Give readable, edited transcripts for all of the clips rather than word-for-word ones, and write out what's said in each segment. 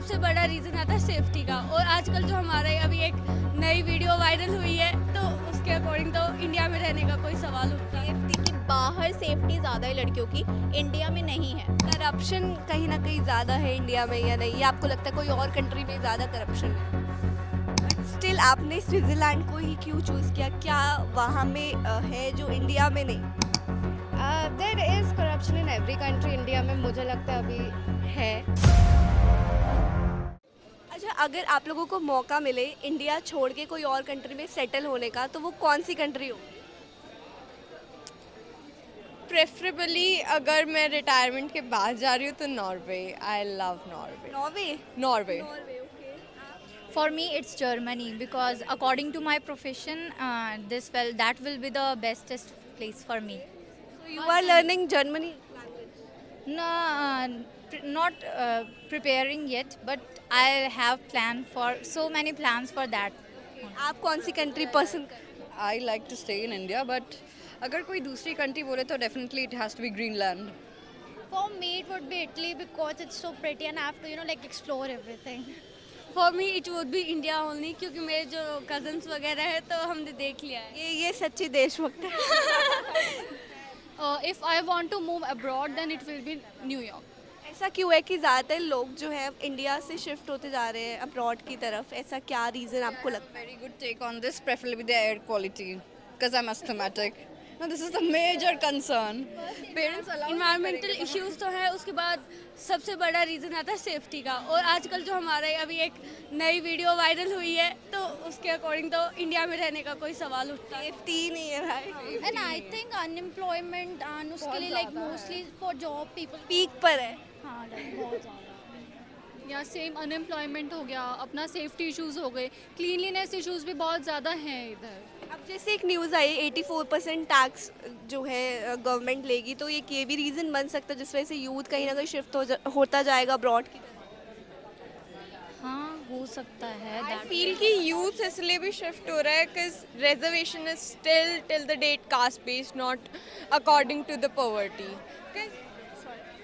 सबसे बड़ा रीज़न आता है सेफ्टी का। और आजकल जो हमारे अभी एक नई वीडियो वायरल हुई है, तो उसके अकॉर्डिंग तो इंडिया में रहने का कोई सवाल उठता है। सेफ्टी की बाहर सेफ्टी ज़्यादा है लड़कियों की, इंडिया में नहीं है। करप्शन कहीं ना कहीं ज़्यादा है इंडिया में या नहीं, या आपको लगता है कोई और कंट्री में ज़्यादा करप्शन है? स्टिल आपने स्विट्ज़रलैंड को ही क्यों चूज़ किया? क्या वहाँ में है जो इंडिया में नहीं? There is corruption in every country, India में मुझे लगता है अभी है। अच्छा, अगर आप लोगों को मौका मिले इंडिया छोड़ के कोई और कंट्री में सेटल होने का, तो वो कौन सी कंट्री हो? प्रेफरेबली अगर मैं रिटायरमेंट के बाद जा रही हूँ तो Norway. I love Norway. Norway? Norway. For me, it's Germany because according to my profession, that will be the bestest place for me. So you are learning Germany language. No, not preparing yet, but I have so many plans for that. आप कौन सी country पसंद करते हैं? I like to stay in India but अगर कोई दूसरी country बोले तो definitely it has to be Greenland. For me, it would be Italy because it's so pretty and I have to, like explore everything. For me it would B India only, क्योंकि मेरे जो cousins वगैरह है तो हमने देख लिया है। ये सच्ची देशभक्त है। If I want to move abroad, then it will be New York. ऐसा क्यों है कि ज़्यादातर लोग जो है इंडिया से शिफ्ट होते जा रहे हैं अब्रॉड की तरफ? ऐसा क्या रीज़न आपको लगता है? Very good take on this, preferably the air quality, because I'm asthmatic. Now this is the major concern. Parents allow. Environmental issues तो है, उसके बाद सबसे बड़ा रीज़न आता है सेफ्टी का। और आजकल जो हमारे अभी एक नई वीडियो वायरल हुई है, तो उसके अकॉर्डिंग तो इंडिया में रहने का कोई सवाल उठता है। सेफ्टी ही नहीं है भाई, And I think unemployment and उसके लिए like mostly for job people. Peak पर है। हाँ, like बहुत ज़्यादा। या सेम अनएम्प्लॉयमेंट हो गया, अपना सेफ्टी इश्यूज हो गए, क्लीनलीनेस इश्यूज भी बहुत ज़्यादा हैं इधर। अब जैसे एक न्यूज़ आई 84% टैक्स जो है गवर्नमेंट लेगी, तो ये भी रीज़न बन सकता है जिस वजह से यूथ कहीं ना कहीं शिफ्ट होता जाएगा अब्रॉड की तरफ। हाँ, हो सकता है। आई फील कि यूथ इसलिए भी शिफ्ट हो रहा है because reservation is still till the date caste based, not according to the poverty.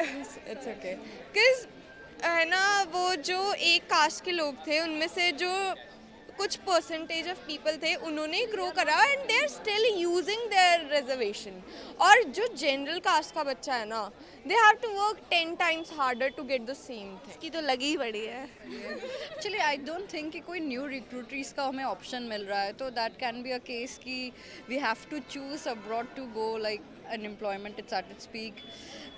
It's okay because है ना, वो जो एक कास्ट के लोग थे उनमें से जो कुछ परसेंटेज ऑफ पीपल थे उन्होंने ग्रो करा and they are still using their reservation. और जो जनरल कास्ट का बच्चा है ना, they have to work 10 times harder to get the same thing. इसकी तो लगी ही बड़ी है। एक्चुअली आई डोंट थिंक कि कोई न्यू रिक्रूटरीज का हमें ऑप्शन मिल रहा है, तो that can be a case कि we have to choose abroad to go. Like unemployment it's at its peak.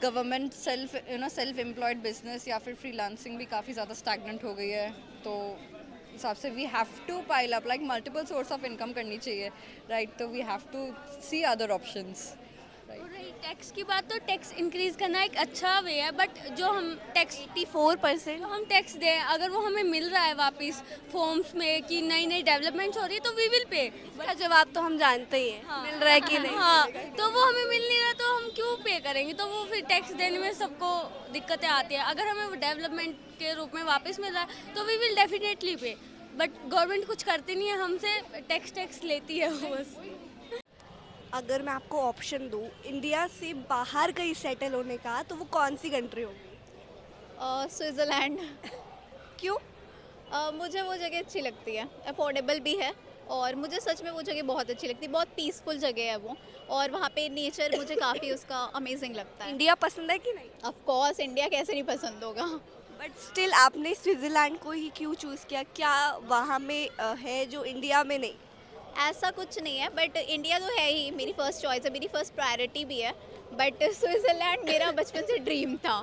Government self employed business या फिर फ्रीलांसिंग भी काफ़ी ज़्यादा स्टैग्नेंट हो गई है, तो हिसाब से we have to pile up. Like multiple source of income करनी चाहिए, राइट? तो we have to see other options. और रही टैक्स की बात, तो टैक्स इंक्रीज करना एक अच्छा वे है, बट जो हम टैक्स 84% जो हम टैक्स दें, अगर वो हमें मिल रहा है वापस फॉर्म्स में कि नई नई डेवलपमेंट्स हो रही है, तो वी विल पे। इसका जवाब तो हम जानते ही हैं, मिल रहा है कि नहीं। हाँ, तो वो हमें मिल नहीं रहा तो हम क्यों पे करेंगे? तो वो फिर टैक्स देने में सबको दिक्कतें आती है। अगर हमें वो डेवलपमेंट के रूप में वापस मिल रहा है तो we will definitely pay, but government कुछ करती नहीं है, हमसे टैक्स लेती है वो बस। अगर मैं आपको ऑप्शन दूँ इंडिया से बाहर कहीं सेटल होने का, तो वो कौन सी कंट्री होगी? स्विट्ज़रलैंड। क्यों? मुझे वो जगह अच्छी लगती है, अफोर्डेबल भी है और मुझे सच में वो जगह बहुत अच्छी लगती है। बहुत पीसफुल जगह है वो, और वहाँ पे नेचर मुझे काफ़ी उसका अमेजिंग लगता है। इंडिया पसंद है कि नहीं? ऑफ कोर्स, इंडिया कैसे नहीं पसंद होगा। बट स्टिल आपने स्विट्ज़रलैंड को ही क्यों चूज़ किया? क्या वहाँ में है जो इंडिया में नहीं? ऐसा कुछ नहीं है, बट इंडिया तो है ही, मेरी फर्स्ट चॉइस है, मेरी फर्स्ट प्रायोरिटी भी है, बट स्विट्ज़रलैंड मेरा बचपन से ड्रीम था,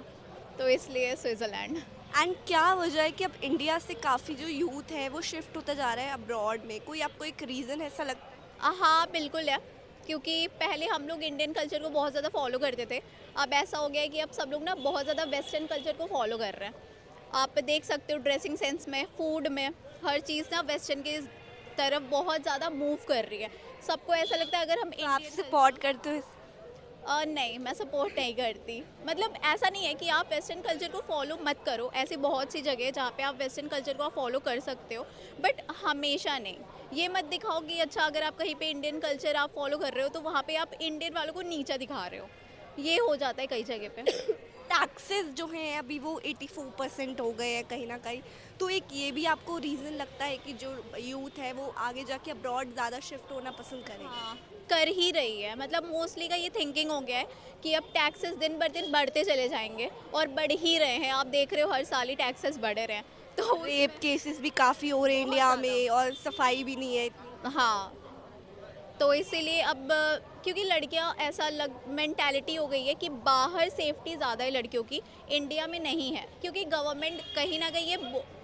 तो इसलिए स्विट्ज़रलैंड। एंड क्या वजह है कि अब इंडिया से काफ़ी जो यूथ है वो शिफ्ट होता जा रहा है अब्रॉड में? कोई आपको एक रीज़न ऐसा लगता है? हाँ बिल्कुल है, क्योंकि पहले हम लोग इंडियन कल्चर को बहुत ज़्यादा फॉलो करते थे। अब ऐसा हो गया है कि अब सब लोग ना बहुत ज़्यादा वेस्टर्न कल्चर को फॉलो कर रहे हैं। आप देख सकते हो ड्रेसिंग सेंस में, फूड में, हर चीज़ ना वेस्टर्न की तरफ बहुत ज़्यादा मूव कर रही है। सबको ऐसा लगता है अगर हम तो आप इंडियन सपोर्ट करते हो नहीं, मैं सपोर्ट नहीं करती। मतलब ऐसा नहीं है कि आप वेस्टर्न कल्चर को फॉलो मत करो, ऐसी बहुत सी जगह है जहाँ पे आप वेस्टर्न कल्चर को फॉलो कर सकते हो, बट हमेशा नहीं। ये मत दिखाओ कि अच्छा अगर आप कहीं पे इंडियन कल्चर आप फॉलो कर रहे हो तो वहाँ पे आप इंडियन वालों को नीचा दिखा रहे हो। ये हो जाता है कई जगह पे। टैक्सेस जो हैं अभी वो 84% हो गए हैं कहीं ना कहीं, तो एक ये भी आपको रीज़न लगता है कि जो यूथ है वो आगे जाके अब्रॉड ज़्यादा शिफ्ट होना पसंद करेगा? हाँ, कर ही रही है। मतलब मोस्टली का ये थिंकिंग हो गया है कि अब टैक्सेस दिन बर दिन बढ़ते चले जाएंगे और बढ़ ही रहे हैं। आप देख रहे हो हर साल ही टैक्सेस बढ़ रहे हैं। तो रेप केसेस भी काफ़ी हो रहे हैं इंडिया में और सफाई भी नहीं है इतनी। हाँ, तो इसीलिए अब क्योंकि लड़कियां ऐसा मेंटालिटी हो गई है कि बाहर सेफ्टी ज़्यादा है लड़कियों की, इंडिया में नहीं है। क्योंकि गवर्नमेंट कहीं ना कहीं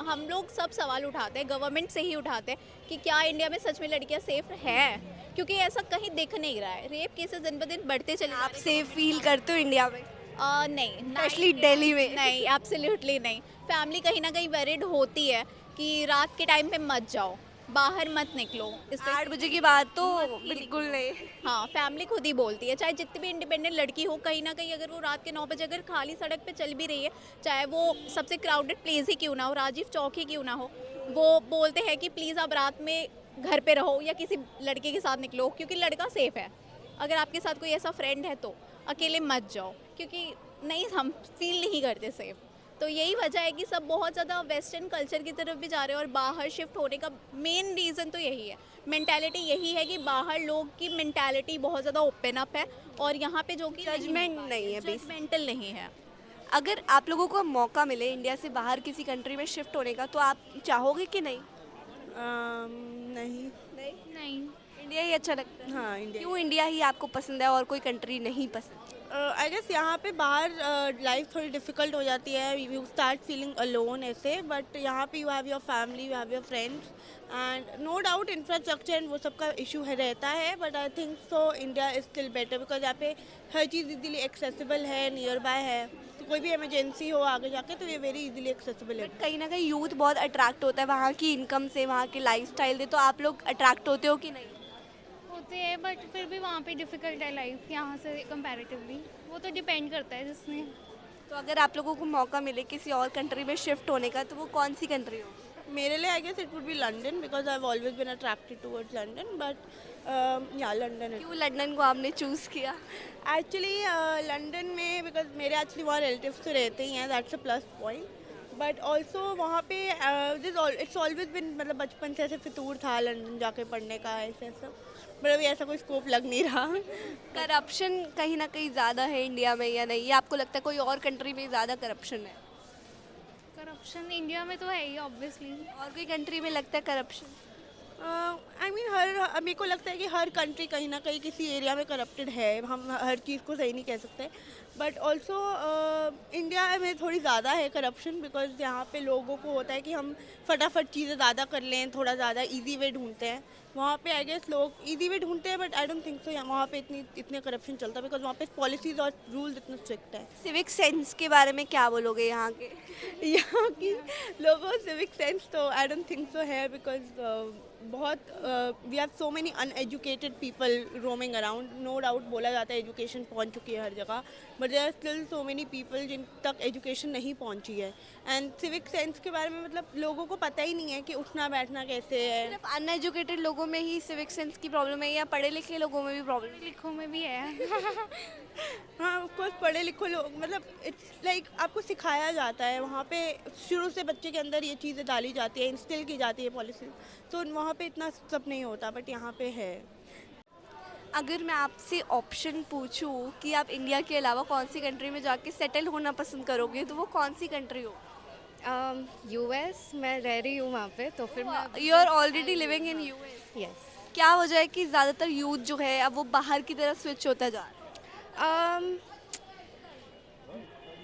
हम लोग सब सवाल उठाते हैं, गवर्नमेंट से ही उठाते हैं कि क्या इंडिया में सच में लड़कियां सेफ हैं, क्योंकि ऐसा कहीं दिख नहीं रहा है। रेप केसेस दिन ब दिन बढ़ते चले जा आप रहे हैं। सेफ फील करते हो इंडिया में? नहीं, स्पेशली दिल्ली में? नहीं, एब्सोल्युटली नहीं। फैमिली कहीं ना कहीं वरीड होती है कि रात के टाइम पे मत जाओ, बाहर मत निकलो। 8 बजे की बात तो बिल्कुल नहीं। हाँ, फैमिली खुद ही बोलती है, चाहे जितनी भी इंडिपेंडेंट लड़की हो, कहीं ना कहीं अगर वो रात के 9 बजे अगर खाली सड़क पे चल भी रही है, चाहे वो सबसे क्राउडेड प्लेस ही क्यों ना हो, राजीव चौक ही क्यों ना हो, वो बोलते हैं कि प्लीज़ आप रात में घर पे रहो या किसी लड़के के साथ निकलो, क्योंकि लड़का सेफ है। अगर आपके साथ कोई ऐसा फ्रेंड है तो अकेले मत जाओ, क्योंकि नहीं, हम फील नहीं करते सेफ। तो यही वजह है कि सब बहुत ज़्यादा वेस्टर्न कल्चर की तरफ भी जा रहे हैं और बाहर शिफ्ट होने का मेन रीज़न तो यही है। मेंटालिटी यही है कि बाहर लोग की मेंटालिटी बहुत ज़्यादा ओपन अप है और यहाँ पे जो कि जजमेंट नहीं है, जजमेंटल नहीं है। अगर आप लोगों को मौका मिले इंडिया से बाहर किसी कंट्री में शिफ्ट होने का तो आप चाहोगे कि नहीं? नहीं। नहीं। इंडिया ही अच्छा लगता है? हाँ, इंडिया। क्यों इंडिया ही आपको पसंद है और कोई कंट्री नहीं पसंद? आई गेस यहाँ पे बाहर लाइफ थोड़ी डिफ़िकल्ट हो जाती है, यू स्टार्ट फीलिंग अलोन ऐसे, बट यहाँ पे you have your family, you have your friends and no doubt infrastructure and वो सब का इशू है रहता है, but I think so India is still better because यहाँ पे हर चीज़ इजीली एक्सेसिबल है, नियर बाय है, तो कोई भी इमरजेंसी हो आगे जाके तो ये वेरी इजीली एक्सेसिबल है। बट कहीं ना कहीं यूथ बहुत अट्रैक्ट होता है वहाँ की इनकम से, वहाँ की लाइफस्टाइल से, तो आप लोग अट्रैक्ट होते हो कि नहीं? होते हैं बट फिर भी वहाँ पे डिफ़िकल्ट है लाइफ यहाँ से कंपैरेटिवली, वो तो डिपेंड करता है जिसने। तो अगर आप लोगों को मौका मिले किसी और कंट्री में शिफ्ट होने का तो वो कौन सी कंट्री हो? मेरे लिए I guess it would be London because I have always been attracted towards London, but या लंदन क्यों लंदन को आपने चूज़ किया? एक्चुअली लंदन में बिकॉज मेरे एक्चुअली वहाँ रिलेटिव्स तो रहते ही हैं, that's a plus point, but also वहाँ पे इट्स ऑलवेज बिन, मतलब बचपन से ऐसे फितूर था लंदन जाके पढ़ने का ऐसे ऐसा, बट अभी ऐसा कोई स्कोप लग नहीं रहा। करप्शन कहीं ना कहीं ज़्यादा है इंडिया में या नहीं? या आपको लगता है कोई और कंट्री में ज़्यादा करप्शन है? करप्शन इंडिया में तो है ही ऑब्वियसली। और कोई कंट्री में लगता है करप्शन? आई मीन मेरे को लगता है कि हर कंट्री कहीं ना कहीं किसी एरिया में करप्टेड है, हम हर चीज़ को सही नहीं कह सकते, बट ऑल्सो इंडिया में थोड़ी ज़्यादा है करप्शन बिकॉज यहाँ पे लोगों को होता है कि हम फटाफट चीज़ें ज़्यादा कर लें, थोड़ा ज़्यादा इजी वे ढूंढते हैं। वहाँ पे आई गेस लोग इजी वे ढूंढते हैं, but I don't think so वहाँ पे इतने करप्शन चलता बिकॉज वहाँ पे पॉलिसीज और रूल्स इतने स्ट्रिक्ट है। सिविक सेंस के बारे में क्या बोलोगे यहाँ के? यहाँ की लोगों सिविक सेंस तो आई डोंट थिंक सो है बिकॉज बहुत we have so many uneducated people roaming around, no doubt बोला जाता है एजुकेशन पहुँच चुकी है हर जगह, but there are still so many people जिन तक एजुकेशन नहीं पहुँची है। एंड सिविक सेंस के बारे में मतलब लोगों को पता ही नहीं है कि उठना बैठना कैसे है। सिर्फ अनएजुकेटेड लोगों में ही सिविक सेंस की प्रॉब्लम है या पढ़े लिखे लोगों में भी प्रॉब्लम है? लिखों में भी है। हाँ, ऑफकोर्स पढ़े लिखे लोग, मतलब इट्स लाइक आपको सिखाया जाता है वहाँ पे, शुरू से बच्चे के अंदर ये चीज़ें डाली जाती है, इंस्टिल की जाती है पॉलिसी, तो वहाँ पे इतना सब नहीं होता, बट यहाँ पे है। अगर मैं आपसे ऑप्शन पूछूं कि आप इंडिया के अलावा कौन सी कंट्री में जाके सेटल होना पसंद करोगे तो वो कौन सी कंट्री हो? यूएस, मैं रह रही हूँ वहाँ पे, तो फिर मैं you are already living in US. Yes. क्या वजह है कि ज़्यादातर यूथ जो है अब वो बाहर की तरफ स्विच होता जा रहा है?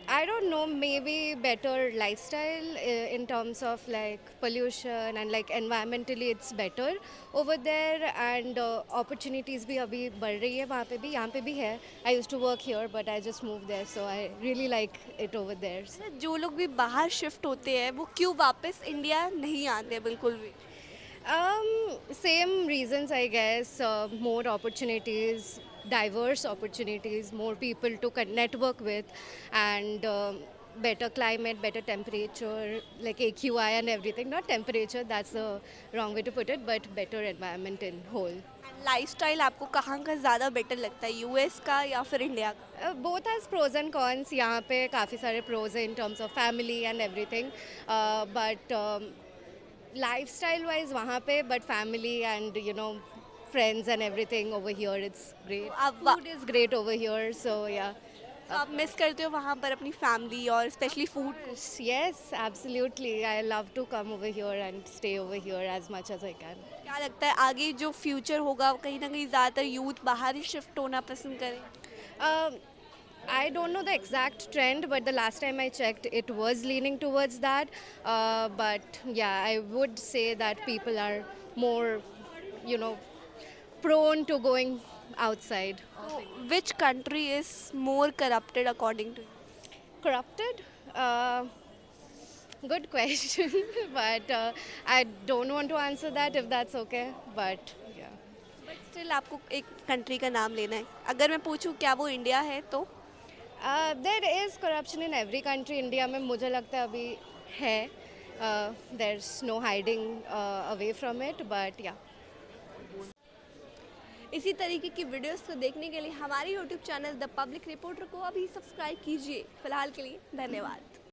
I don't know, maybe better lifestyle in terms of like pollution and like environmentally it's better over there, and opportunities भी अभी बढ़ रही है वहाँ पे भी, यहाँ पे भी है। I used to work here but I just moved there, so I really like it over there. जो लोग भी बाहर शिफ्ट होते हैं वो क्यों वापस इंडिया नहीं आते बिल्कुल भी? Same reasons, I guess. More opportunities, diverse opportunities, more people to network with, and better climate, better temperature, like AQI and everything. Not temperature, that's the wrong way to put it, but better environment in whole. And lifestyle आपको कहाँ का ज़्यादा better लगता है, US का या फिर India का? Both has pros and cons. यहाँ पे काफ़ी सारे प्रोज हैं in terms of family and everything, but lifestyle wise वहाँ पे, but family and you know friends and everything over here it's great. आप food is great over here, so yeah. तो आप मिस करते हो वहाँ पर अपनी फैमिली और specially food? Yes, absolutely. I love to come over here and stay over here as much as I can. क्या लगता है आगे जो फ्यूचर होगा कहीं ना कहीं ज़्यादातर यूथ बाहर ही शिफ्ट होना पसंद करें? I don't know the exact trend, but the last time I checked, it was leaning towards that. But yeah, I would say that people are more, you know, prone to going outside. Which country is more corrupted according to? Corrupted? Good question, but I don't want to answer that if that's okay. But yeah. But still आपको एक country का नाम लेना है, अगर मैं पूछूं क्या वो इंडिया है तो? There is corruption in every country. India में मुझे लगता है अभी है. There's no hiding away from it, but yeah. इसी तरीके की वीडियोस को देखने के लिए हमारे YouTube channel the public reporter को अभी सब्सक्राइब कीजिए. फिलहाल के लिए धन्यवाद.